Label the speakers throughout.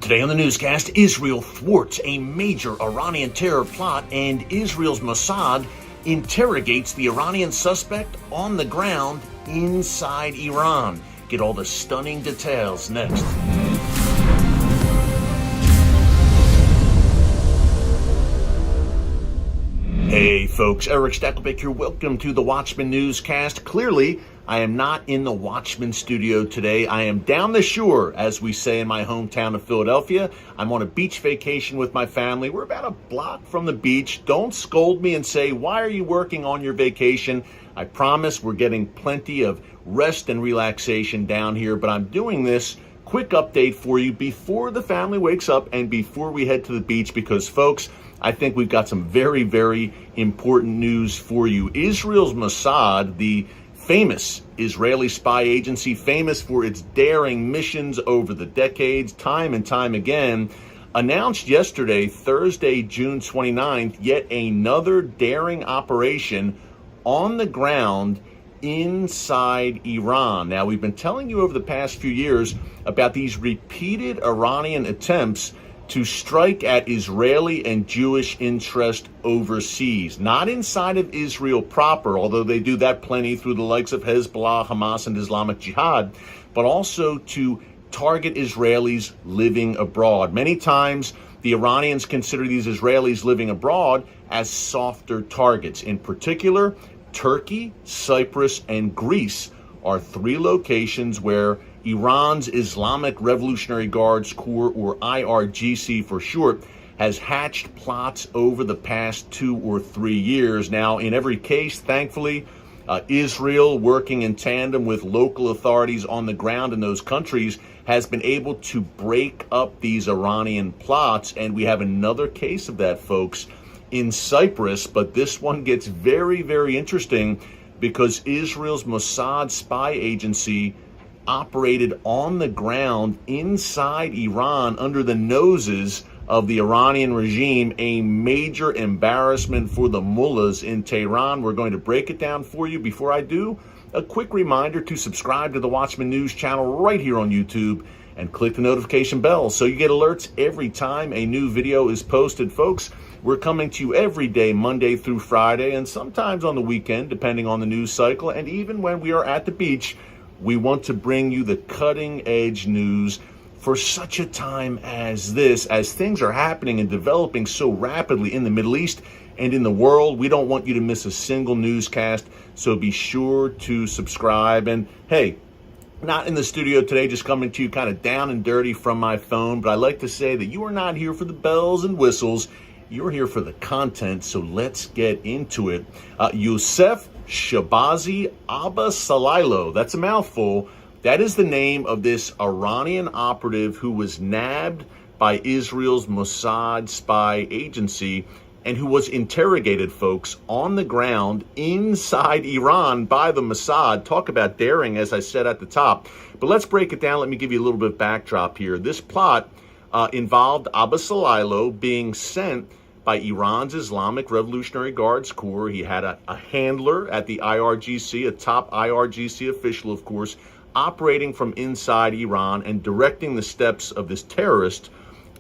Speaker 1: Today on the newscast, Israel thwarts a major Iranian terror plot and Israel's Mossad interrogates the Iranian suspect on the ground inside Iran. Get all the stunning details next. Hey folks, Eric Stackelbeck here. Welcome to the Watchman Newscast. Clearly, I am not in the Watchman studio today. I am down the shore, as we say in my hometown of Philadelphia. I'm on a beach vacation with my family. We're about a block from the beach. Don't scold me and say, why are you working on your vacation? I promise we're getting plenty of rest and relaxation down here, but I'm doing this quick update for you before the family wakes up and before we head to the beach because, folks, I think we've got some very, very important news for you. Israel's Mossad, the famous Israeli spy agency, famous for its daring missions over the decades, time and time again, announced yesterday, Thursday, June 29th, yet another daring operation on the ground inside Iran. Now, we've been telling you over the past few years about these repeated Iranian attempts to strike at Israeli and Jewish interest overseas, not inside of Israel proper, although they do that plenty through the likes of Hezbollah, Hamas, and Islamic Jihad, but also to target Israelis living abroad. Many times, the Iranians consider these Israelis living abroad as softer targets. In particular, Turkey, Cyprus, and Greece are three locations where Iran's Islamic Revolutionary Guards Corps, or IRGC for short, has hatched plots over the past 2 or 3 years. Now, in every case, thankfully, Israel, working in tandem with local authorities on the ground in those countries, has been able to break up these Iranian plots. And we have another case of that, folks, in Cyprus. But this one gets very, very interesting because Israel's Mossad spy agency operated on the ground inside Iran under the noses of the Iranian regime, a major embarrassment for the mullahs in Tehran. We're going to break it down for you. Before I do, a quick reminder to subscribe to the Watchman News channel right here on YouTube and click the notification bell so you get alerts every time a new video is posted. Folks, we're coming to you every day, Monday through Friday, and sometimes on the weekend, depending on the news cycle. And even when we are at the beach, we want to bring you the cutting-edge news for such a time as this. As things are happening and developing so rapidly in the Middle East and in the world, we don't want you to miss a single newscast, so be sure to subscribe. And hey, not in the studio today, just coming to you kind of down and dirty from my phone, but I like to say that you are not here for the bells and whistles. You're here for the content, so let's get into it. Youssef Shabazi Abba Salailo, that's a mouthful. That is the name of this Iranian operative who was nabbed by Israel's Mossad spy agency and who was interrogated, folks, on the ground inside Iran by the Mossad. Talk about daring, as I said at the top. But let's break it down. Let me give you a little bit of backdrop here. This plot involved Abba Salailo being sent by Iran's Islamic Revolutionary Guards Corps. He had a handler at the IRGC, a top IRGC official, of course, operating from inside Iran and directing the steps of this terrorist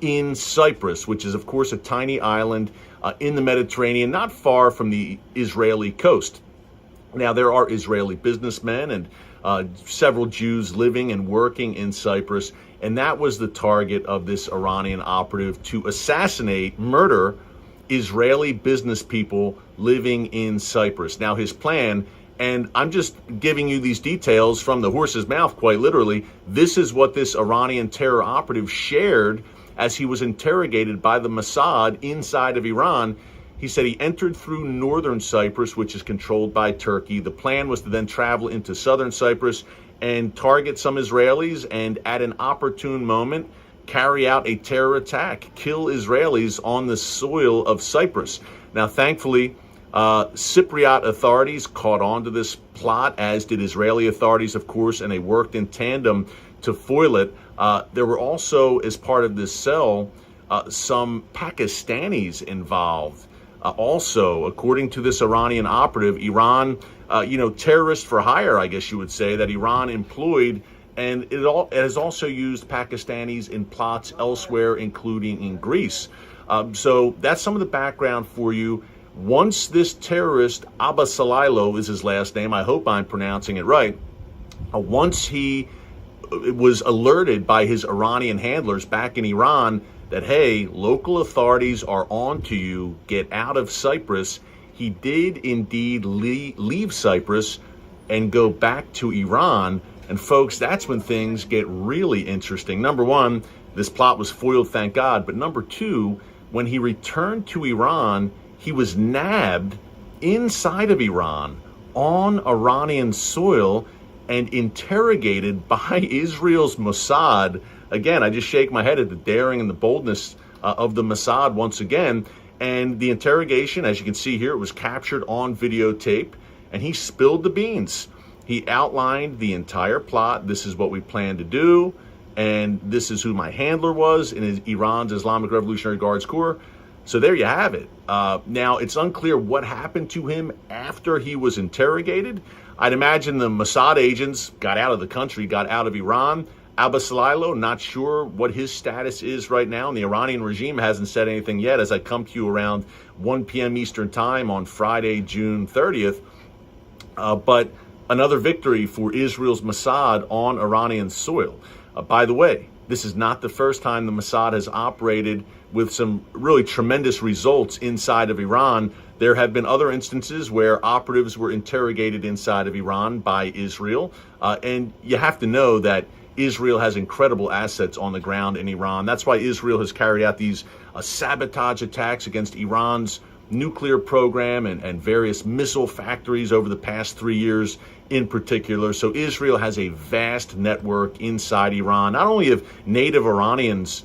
Speaker 1: in Cyprus, which is, of course, a tiny island in the Mediterranean, not far from the Israeli coast. Now, there are Israeli businessmen and several Jews living and working in Cyprus, and that was the target of this Iranian operative, to assassinate, murder Israeli business people living in Cyprus. Now, his plan, and I'm just giving you these details from the horse's mouth, quite literally, this is what this Iranian terror operative shared as he was interrogated by the Mossad inside of Iran. He said he entered through northern Cyprus, which is controlled by Turkey. The plan was to then travel into southern Cyprus and target some Israelis and at an opportune moment carry out a terror attack, kill Israelis on the soil of Cyprus. Now, thankfully, Cypriot authorities caught on to this plot, as did Israeli authorities, of course, and they worked in tandem to foil it. There were also, as part of this cell, some Pakistanis involved. Also, according to this Iranian operative, Iran, terrorist for hire, I guess you would say, that Iran employed and it has also used Pakistanis in plots elsewhere, including in Greece. So that's some of the background for you. Once this terrorist, Abba Salilo is his last name, I hope I'm pronouncing it right, once he was alerted by his Iranian handlers back in Iran that, hey, local authorities are on to you, get out of Cyprus, he did indeed leave Cyprus and go back to Iran. And folks, that's when things get really interesting. Number one, this plot was foiled, thank God. But number two, when he returned to Iran, he was nabbed inside of Iran on Iranian soil and interrogated by Israel's Mossad. Again, I just shake my head at the daring and the boldness of the Mossad once again. And the interrogation, as you can see here, it was captured on videotape, and he spilled the beans. He outlined the entire plot. This is what we plan to do, and this is who my handler was in Iran's Islamic Revolutionary Guards Corps. So there you have it. Now, it's unclear what happened to him after he was interrogated. I'd imagine the Mossad agents got out of the country, got out of Iran. Abba Salilo, not sure what his status is right now, and the Iranian regime hasn't said anything yet as I come to you around 1 p.m. Eastern Time on Friday, June 30th. But another victory for Israel's Mossad on Iranian soil. By the way, this is not the first time the Mossad has operated with some really tremendous results inside of Iran. There have been other instances where operatives were interrogated inside of Iran by Israel. And you have to know that Israel has incredible assets on the ground in Iran. That's why Israel has carried out these sabotage attacks against Iran's nuclear program and various missile factories over the past 3 years in particular. So Israel has a vast network inside Iran, not only of native Iranians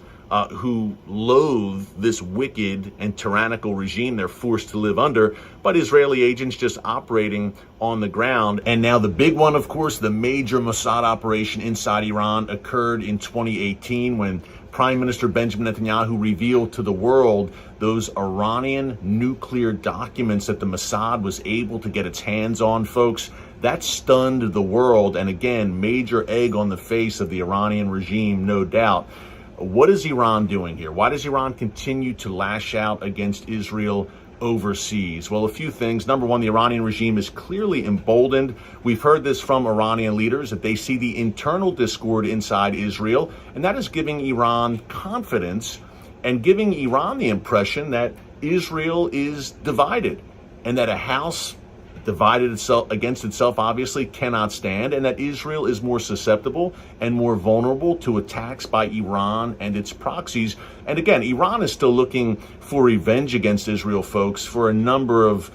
Speaker 1: who loathe this wicked and tyrannical regime they're forced to live under, but Israeli agents just operating on the ground. And now the big one, of course, the major Mossad operation inside Iran occurred in 2018 when Prime Minister Benjamin Netanyahu revealed to the world those Iranian nuclear documents that the Mossad was able to get its hands on, folks. That stunned the world, and again, major egg on the face of the Iranian regime, no doubt. What is Iran doing here? Why does Iran continue to lash out against Israel overseas? Well, a few things. Number one, the Iranian regime is clearly emboldened. We've heard this from Iranian leaders that they see the internal discord inside Israel, and that is giving Iran confidence and giving Iran the impression that Israel is divided and that a house divided itself against itself obviously cannot stand, and that Israel is more susceptible and more vulnerable to attacks by Iran and its proxies. And again, Iran is still looking for revenge against Israel, folks, for a number of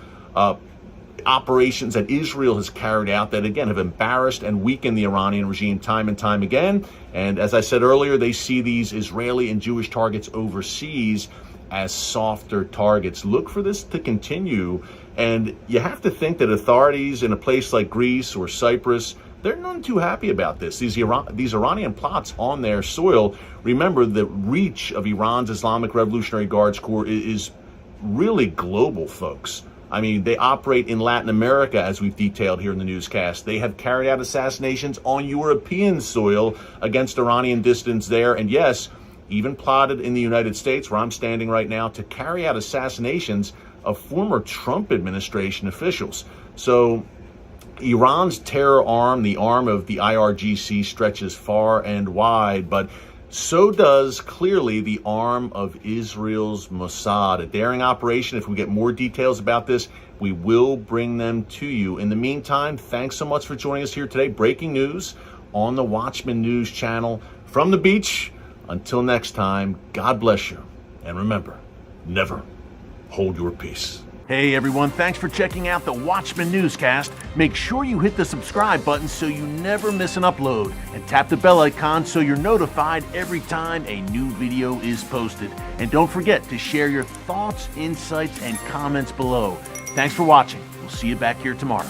Speaker 1: operations that Israel has carried out that, again, have embarrassed and weakened the Iranian regime time and time again. And as I said earlier, they see these Israeli and Jewish targets overseas as softer targets. Look for this to continue. And you have to think that authorities in a place like Greece or Cyprus, they're none too happy about this. These Iranian plots on their soil. Remember, the reach of Iran's Islamic Revolutionary Guards Corps is really global, folks. I mean, they operate in Latin America, as we've detailed here in the newscast. They have carried out assassinations on European soil against Iranian dissidents there. And yes, even plotted in the United States, where I'm standing right now, to carry out assassinations of former Trump administration officials. So Iran's terror arm, the arm of the IRGC, stretches far and wide, but so does clearly the arm of Israel's Mossad. A daring operation. If we get more details about this, we will bring them to you. In the meantime, thanks so much for joining us here today. Breaking news on the Watchman News channel from the beach. Until next time, God bless you. And remember, never hold your peace. Hey everyone, thanks for checking out the Watchman Newscast. Make sure you hit the subscribe button so you never miss an upload, and tap the bell icon so you're notified every time a new video is posted. And don't forget to share your thoughts, insights, and comments below. Thanks for watching. We'll see you back here tomorrow.